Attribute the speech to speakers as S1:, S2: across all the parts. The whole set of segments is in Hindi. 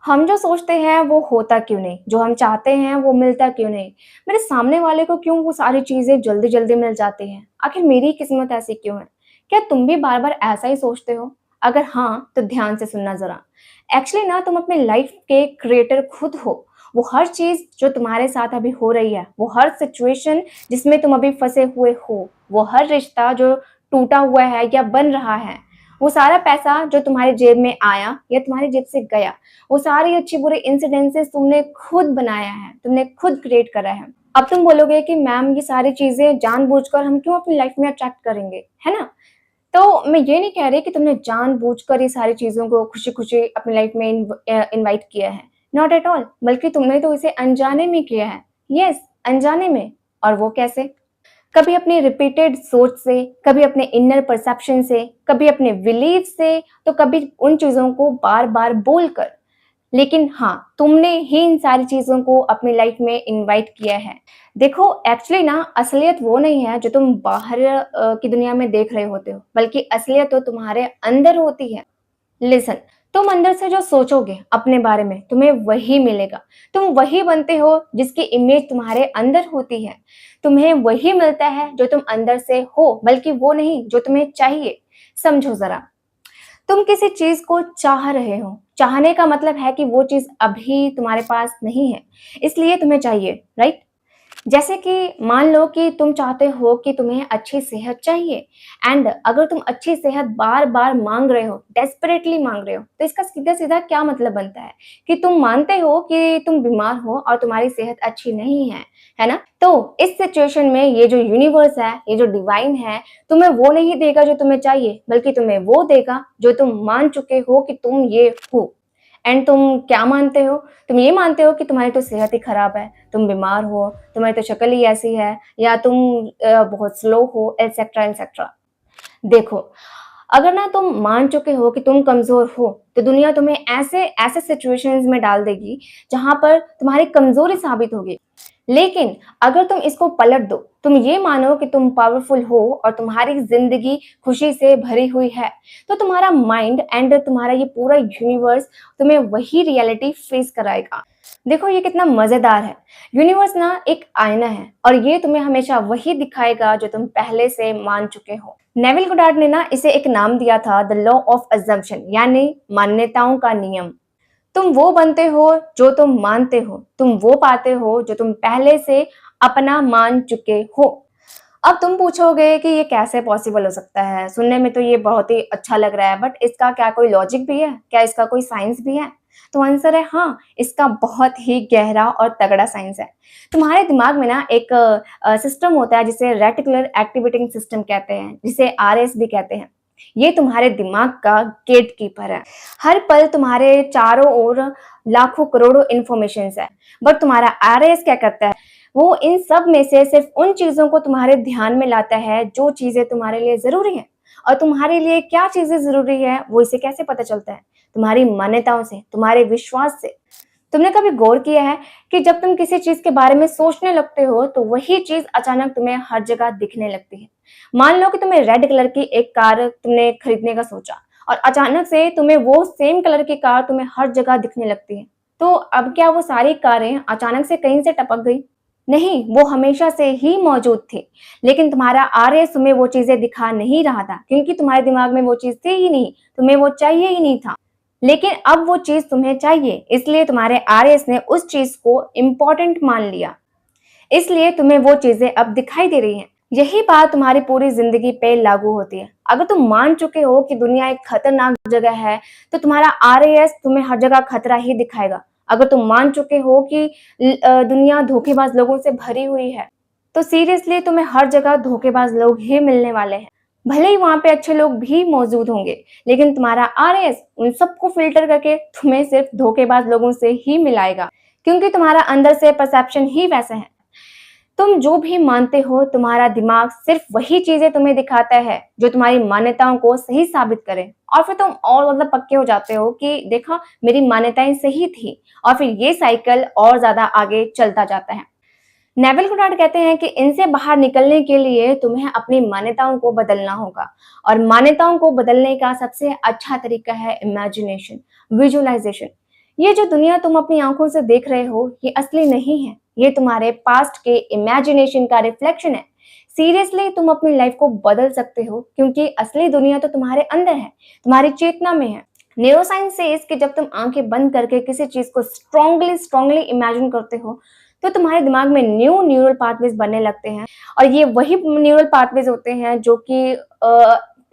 S1: हम जो सोचते हैं वो होता क्यों नहीं? जो हम चाहते हैं वो मिलता क्यों नहीं? मेरे सामने वाले को क्यों वो सारी चीज़ें जल्दी-जल्दी मिल जाती हैं? आखिर मेरी किस्मत ऐसी क्यों है? क्या तुम भी बार-बार ऐसा ही सोचते हो? अगर हाँ, तो ध्यान से सुनना ज़रा। एक्चुअली ना तुम अपनी लाइफ़ के क्रिएटर खुद हो। वो हर चीज़ जो तुम्हारे साथ अभी हो रही है, वो हर सिचुएशन जिसमें तुम अभी फँसे हुए हो, वो हर रिश्ता जो टूटा हुआ है या बन रहा है, वो सारा पैसा जो तुम्हारी जेब में आया या तुम्हारी जेब से गया, वो सारी अच्छी बुरे इंसिडेंसेस तुमने खुद बनाया है, तुमने खुद क्रिएट करा है। अब तुम बोलोगे कि मैम ये सारी चीज़ें जानबूझकर हम क्यों अपनी लाइफ में अट्रैक्ट करेंगे, है ना? तो मैं ये नहीं कह रही कि तुमने जानबूझकर ये सारी चीज़ों को खुशी-खुशी अपनी लाइफ में इनवाइट किया है, नॉट एट ऑल बल्कि तुमने तो इसे अनजाने में किया है। येस, अनजाने में। और वो कैसे? कभी अपनी रिपीटेड सोच से, कभी अपने इनर परसेप्शन से, कभी अपने बिलीफ से, तो कभी उन चीज़ों को बार-बार बोलकर। लेकिन हाँ, तुमने ही इन सारी चीज़ों को अपनी लाइफ में इनवाइट किया है। देखो एक्चुअली ना असलियत वो नहीं है जो तुम बाहर की दुनिया में देख रहे होते हो, बल्कि असलियत तो तुम्हारे अंदर होती है। लिसन, तुम अंदर से जो सोचोगे अपने बारे में तुम्हें वही मिलेगा। तुम वही बनते हो जिसकी इमेज तुम्हारे अंदर होती है। तुम्हें वही मिलता है जो तुम अंदर से हो, बल्कि वो नहीं जो तुम्हें चाहिए। समझो जरा, तुम किसी चीज को चाह रहे हो। चाहने का मतलब है कि वो चीज अभी तुम्हारे पास नहीं है, इसलिए तुम्हें चाहिए, राइट? जैसे कि मान लो कि तुम चाहते हो कि तुम्हें अच्छी सेहत चाहिए एंड अगर तुम अच्छी सेहत बार-बार माँग रहे हो, डेस्परेटली माँग रहे हो, तो इसका सीधा-सीधा क्या मतलब बनता है कि तुम मानते हो कि तुम बीमार हो और तुम्हारी सेहत अच्छी नहीं है ना? तो इस सिचुएशन में ये जो यूनिवर्स है, ये जो डिवाइन है, तुम्हें वो नहीं देगा जो तुम्हें चाहिए, बल्कि तुम्हें वो देगा जो तुम मान चुके हो कि तुम ये हो। एंड तुम क्या मानते हो? तुम ये मानते हो कि तुम्हारी तो सेहत ही खराब है, तुम बीमार हो, तुम्हारी तो शक्ल ही ऐसी है या तुम बहुत स्लो हो एटसेट्रा एटसेट्रा। देखो, अगर ना तुम मान चुके हो कि तुम कमज़ोर हो, तो दुनिया तुम्हें ऐसे ऐसे सिचुएशंस में डाल देगी, जहाँ पर तुम्हारी कमज़ोरी साबित होगी। लेकिन अगर तुम इसको पलट दो, तुम ये मानो कि तुम पावरफुल हो और तुम्हारी ज़िंदगी खुशी से भरी हुई है, तो तुम्हारा माइंड एंड तुम्हारा ये पूरा यूनिवर्स तुम्हें वही रियलिटी फेस कराएगा। देखो ये कितना मज़ेदार है। यूनिवर्स ना एक आईना है और ये तुम्हें हमेशा वही दिखाएगा जो तुम पहले से मान चुके हो। नेविल गोडार्ड ने ना इसे एक नाम दिया था द लॉ ऑफ अजम्पशन यानी मान्यताओं का नियम। तुम वो बनते हो जो तुम मानते हो, तुम वो पाते हो जो तुम पहले से अपना मान चुके हो। अब तुम पूछोगे कि ये कैसे पॉसिबल हो सकता है? सुनने में तो ये बहुत ही अच्छा लग रहा है, बट इसका क्या कोई लॉजिक भी है? क्या इसका कोई साइंस भी है? तो आंसर है हाँ, इसका बहुत ही गहरा और तगड़ा साइंस है। तुम्हारे दिमाग में ना एक सिस्टम होता है जिसे रेटिकुलर एक्टिवेटिंग सिस्टम कहते हैं, जिसे आरएस भी कहते हैं। ये तुम्हारे दिमाग का गेट कीपर है। हर पल तुम्हारे चारों ओर लाखों करोड़ों इन्फॉर्मेशंस है, बट तुम्हारा आरएस क्या करता है? वो इन सब में से सिर्फ उन चीज़ों को तुम्हारे ध्यान में लाता है जो चीज़ें तुम्हारे लिए ज़रूरी हैं। और तुम्हारे लिए क्या चीज़ें ज़रूरी है वो इसे कैसे पता चलता है? तुम्हारी मान्यताओं से, तुम्हारे विश्वास से। तुमने कभी गौर किया है कि जब तुम किसी चीज़ के बारे में सोचने लगते हो तो वही चीज़ अचानक तुम्हें हर जगह दिखने लगती है। मान लो कि तुम्हें रेड कलर की एक कार तुमने खरीदने का सोचा और अचानक से तुम्हें वो सेम कलर की कार तुम्हें हर जगह दिखने लगती है। तो अब क्या वो सारी कारें अचानक से कहीं से टपक गई? नहीं, वो हमेशा से ही मौजूद थी, लेकिन तुम्हारा आरएस तुम्हें वो चीज़ें दिखा नहीं रहा था क्योंकि तुम्हारे दिमाग में वो चीज़ थी ही नहीं, तुम्हें वो चाहिए ही नहीं था। लेकिन अब वो चीज़ तुम्हें चाहिए, इसलिए तुम्हारे आरएस ने उस चीज़ को इम्पोर्टेंट मान लिया, इसलिए तुम्हें वो चीज़ें अब दिखाई दे रही हैं। यही बात तुम्हारी पूरी ज़िंदगी पे लागू होती है। अगर तुम मान चुके हो कि दुनिया एक खतरनाक जगह है, तो तुम्हारा आरएस तुम्हें हर जगह खतरा ही दिखाएगा। अगर तुम मान चुके हो कि दुनिया धोखेबाज लोगों से भरी हुई है, तो सीरियसली तुम्हें हर जगह धोखेबाज लोग ही मिलने वाले हैं। भले ही वहाँ पे अच्छे लोग भी मौजूद होंगे, लेकिन तुम्हारा आरएस उन सबको फ़िल्टर करके तुम्हें सिर्फ़ धोखेबाज लोगों से ही मिलाएगा, क्योंकि तुम्हारा अंदर से परसेप्शन ही वैसा है। तुम जो भी मानते हो, तुम्हारा दिमाग सिर्फ वही चीजें तुम्हें दिखाता है जो तुम्हारी मान्यताओं को सही साबित करे। और फिर तुम और मतलब पक्के हो जाते हो कि देखा मेरी मान्यताएं सही थी, और फिर ये साइकिल और ज्यादा आगे चलता जाता है। नेविल गोडार्ड कहते हैं कि इनसे बाहर निकलने के लिए तुम्हें अपनी मान्यताओं को बदलना होगा, और मान्यताओं को बदलने का सबसे अच्छा तरीका है इमेजिनेशन, विजुअलाइजेशन। ये जो दुनिया तुम अपनी आंखों से देख रहे हो, ये असली नहीं है। ये तुम्हारे पास्ट के इमेजिनेशन का रिफ्लेक्शन है। सीरियसली तुम अपनी लाइफ को बदल सकते हो, क्योंकि असली दुनिया तो तुम्हारे अंदर है, तुम्हारी चेतना में है। न्यूरोसाइंस सेज कि जब तुम आंखें बंद करके किसी चीज को स्ट्रांगली स्ट्रांगली इमेजिन करते हो, तो तुम्हारे दिमाग में न्यू न्यूरल पाथवेज बनने लगते हैं। और ये वही न्यूरल पाथवेज होते हैं जो कि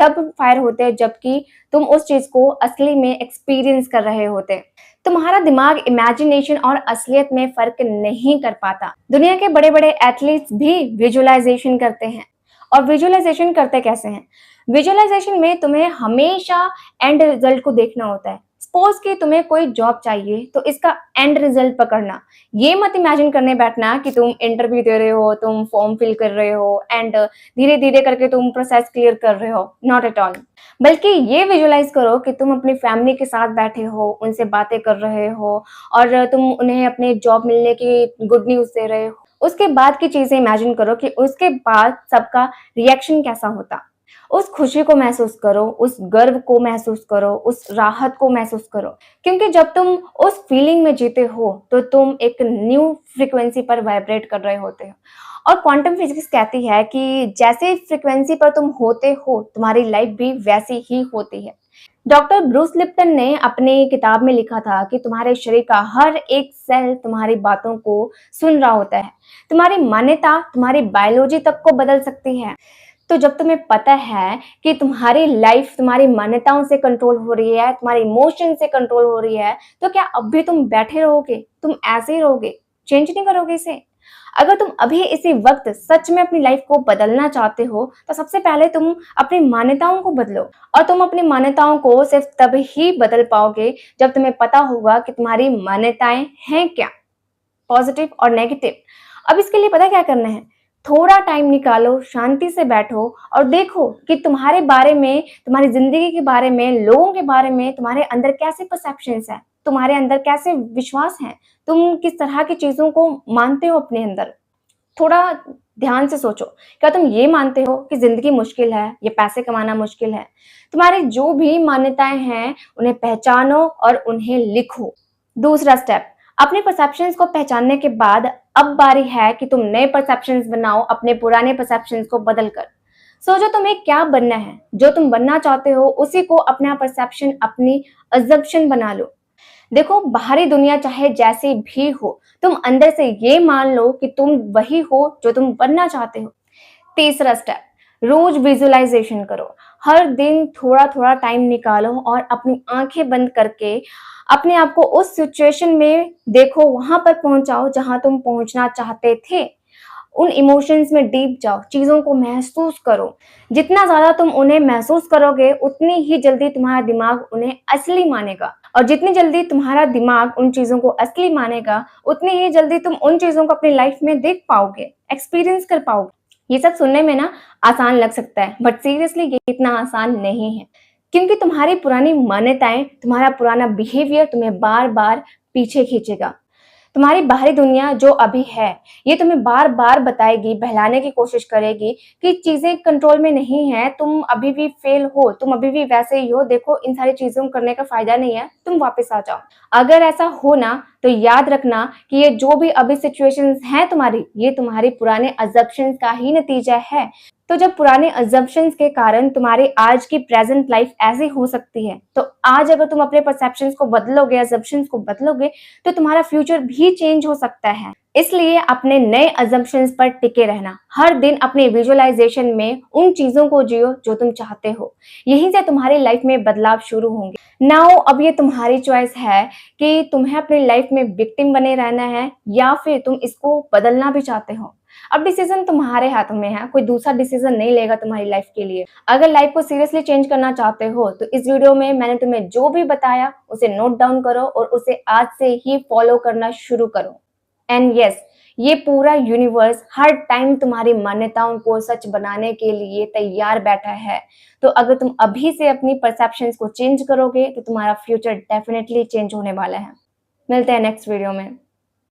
S1: तब फायर होते हैं जबकि तुम उस चीज को असली में एक्सपीरियंस कर रहे होते हैं। तुम्हारा दिमाग इमेजिनेशन और असलियत में फर्क नहीं कर पाता। दुनिया के बड़े बड़े एथलीट्स भी विजुअलाइजेशन करते हैं। और विजुअलाइजेशन करते कैसे हैं? विजुअलाइजेशन में तुम्हें हमेशा एंड रिजल्ट को देखना होता है। सपोज कि तुम्हें कोई जॉब चाहिए, तो इसका एंड रिजल्ट पकड़ना। ये मत इमेजिन करने बैठना कि तुम इंटरव्यू दे रहे हो, तुम फॉर्म फिल कर रहे हो एंड धीरे धीरे करके तुम प्रोसेस क्लियर कर रहे हो। Not at all. बल्कि ये विजुअलाइज करो कि तुम अपनी फैमिली के साथ बैठे हो, उनसे बातें कर रहे हो और तुम उन्हें अपने जॉब मिलने की गुड न्यूज दे रहे हो। उसके बाद की चीजें इमेजिन करो कि उसके बाद सबका रिएक्शन कैसा होता। उस खुशी को महसूस करो, उस गर्व को महसूस करो, उस राहत को महसूस करो। क्योंकि जब तुम उस फीलिंग में जीते हो, तो तुम एक न्यू फ्रीक्वेंसी पर वाइब्रेट कर रहे होते हो। और क्वांटम फिजिक्स कहती है कि जैसे फ्रीक्वेंसी पर तुम होते हो, तुम्हारी लाइफ भी वैसी ही होती है। डॉक्टर ब्रूस लिप्टन ने अपनी किताब में लिखा था कि तुम्हारे शरीर का हर एक सेल तुम्हारी बातों को सुन रहा होता है। तुम्हारी मान्यता तुम्हारी बायोलॉजी तक को बदल सकती है। तो जब तुम्हें पता है कि तुम्हारी लाइफ तुम्हारी मान्यताओं से कंट्रोल हो रही है, तुम्हारी इमोशन से कंट्रोल हो रही है, तो क्या अब भी तुम बैठे रहोगे? तुम ऐसे ही रहोगे? चेंज नहीं करोगे इसे? अगर तुम अभी इसी वक्त सच में अपनी लाइफ को बदलना चाहते हो, तो सबसे पहले तुम अपनी मान्यताओं को बदलो। और तुम अपनी मान्यताओं को सिर्फ तब ही बदल पाओगे जब तुम्हें पता होगा कि तुम्हारी मान्यताएं हैं क्या, पॉजिटिव और नेगेटिव। अब इसके लिए पता क्या करना है? थोड़ा टाइम निकालो, शांति से बैठो और देखो कि तुम्हारे बारे में, तुम्हारी जिंदगी के बारे में, लोगों के बारे में तुम्हारे अंदर कैसे परसेप्शंस है, तुम्हारे अंदर कैसे विश्वास है, तुम किस तरह की चीजों को मानते हो अपने अंदर। थोड़ा ध्यान से सोचो, क्या तुम ये मानते हो कि जिंदगी मुश्किल है, ये पैसे कमाना मुश्किल है? तुम्हारी जो भी मान्यताएं हैं, उन्हें पहचानो और उन्हें लिखो। दूसरा स्टेप, अपने परसेप्शंस को पहचानने के बाद अब बारी है कि तुम नए परसेप्शंस बनाओ, अपने पुराने परसेप्शंस को बदल कर। सोचो तुम्हें क्या बनना है, जो तुम बनना चाहते हो उसी को अपना परसेप्शन, अपनी अजम्पशन बना लो। देखो, बाहरी दुनिया चाहे जैसी भी हो, तुम अंदर से ये मान लो कि तुम वही हो जो तुम बनना चाहते हो। तीसरा स्टेप, रोज विजुअलाइजेशन करो। हर दिन थोड़ा थोड़ा टाइम निकालो और अपनी आंखें बंद करके अपने आप को उस सिचुएशन में देखो, वहां पर पहुंचाओ जहां तुम पहुंचना चाहते थे। उन इमोशंस में डीप जाओ, चीजों को महसूस करो। जितना ज्यादा तुम उन्हें महसूस करोगे, उतनी ही जल्दी तुम्हारा दिमाग उन्हें असली मानेगा। और जितनी जल्दी तुम्हारा दिमाग उन चीजों को असली मानेगा, उतनी ही जल्दी तुम उन चीजों को अपनी लाइफ में देख पाओगे, एक्सपीरियंस कर पाओगे। ये सब सुनने में ना आसान लग सकता है, बट सीरियसली ये इतना आसान नहीं है। क्योंकि तुम्हारी पुरानी मान्यताएं, तुम्हारा पुराना बिहेवियर तुम्हें बार बार पीछे खींचेगा। तुम्हारी बाहरी दुनिया जो अभी है, ये तुम्हें बार बार बताएगी, बहलाने की कोशिश करेगी कि चीजें कंट्रोल में नहीं है, तुम अभी भी फेल हो, तुम अभी भी वैसे ही हो, देखो इन सारी चीजों करने का फायदा नहीं है, तुम वापस आ जाओ। अगर ऐसा हो ना, तो याद रखना कि ये जो भी अभी सिचुएशंस हैं तुम्हारी, ये तुम्हारी पुराने अजम्पशंस का ही नतीजा है। तो जब पुराने अजम्पशंस के कारण तुम्हारी आज की प्रेजेंट लाइफ ऐसी हो सकती है, तो आज अगर तुम अपने परसेप्शंस को बदलोगे, अजम्पशंस को बदलोगे, तो तुम्हारा फ्यूचर भी चेंज हो सकता है। इसलिए अपने नए अजम्पशंस पर टिके रहना। हर दिन अपने विजुअलाइजेशन में उन चीजों को जियो जो तुम चाहते हो। यहीं से तुम्हारी लाइफ में बदलाव शुरू होंगे। नाउ अब ये तुम्हारी चॉइस है कि तुम्हें अपनी लाइफ में विक्टिम बने रहना है या फिर तुम इसको बदलना भी चाहते हो। अब डिसीजन तुम्हारे हाथों में है, कोई दूसरा डिसीजन नहीं लेगा तुम्हारी लाइफ के लिए। अगर लाइफ को सीरियसली चेंज करना चाहते हो, तो इस वीडियो में मैंने तुम्हें जो भी बताया उसे नोट डाउन करो और उसे आज से ही फॉलो करना शुरू करो। एंड यस, ये पूरा यूनिवर्स हर टाइम तुम्हारी मान्यताओं को सच बनाने के लिए तैयार बैठा है। तो अगर तुम अभी से अपनी परसेप्शंस को चेंज करोगे, तो तुम्हारा फ्यूचर डेफिनेटली चेंज होने वाला है। मिलते हैं नेक्स्ट वीडियो में।